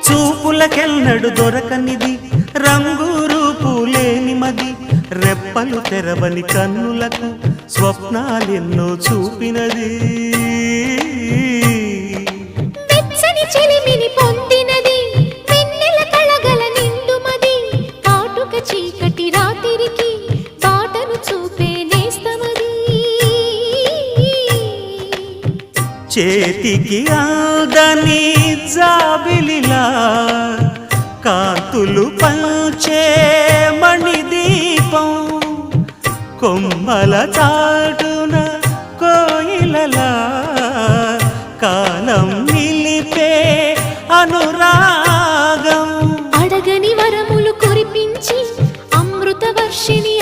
చూపులకెన్నడు దొరకనిది రంగు రూపు లేని మది రెప్పలు తెరవని కన్నులకు స్వప్నాలెన్నో చూపినది వెచ్చని చెలిమిని పొందినది వెన్నెల కళగల నిండుమది కాటుక చీకటి రాత్రికి బాటను చూపే నేస్తమది చేతికి ఆదని జాబిలిలా కాంతులు పంచే మణిదీపం కొమ్మల చాటున కోయిలలా కాలం నిలిపే అనురాగం అడగని వరములు కురిపించి అమృత వర్షిణి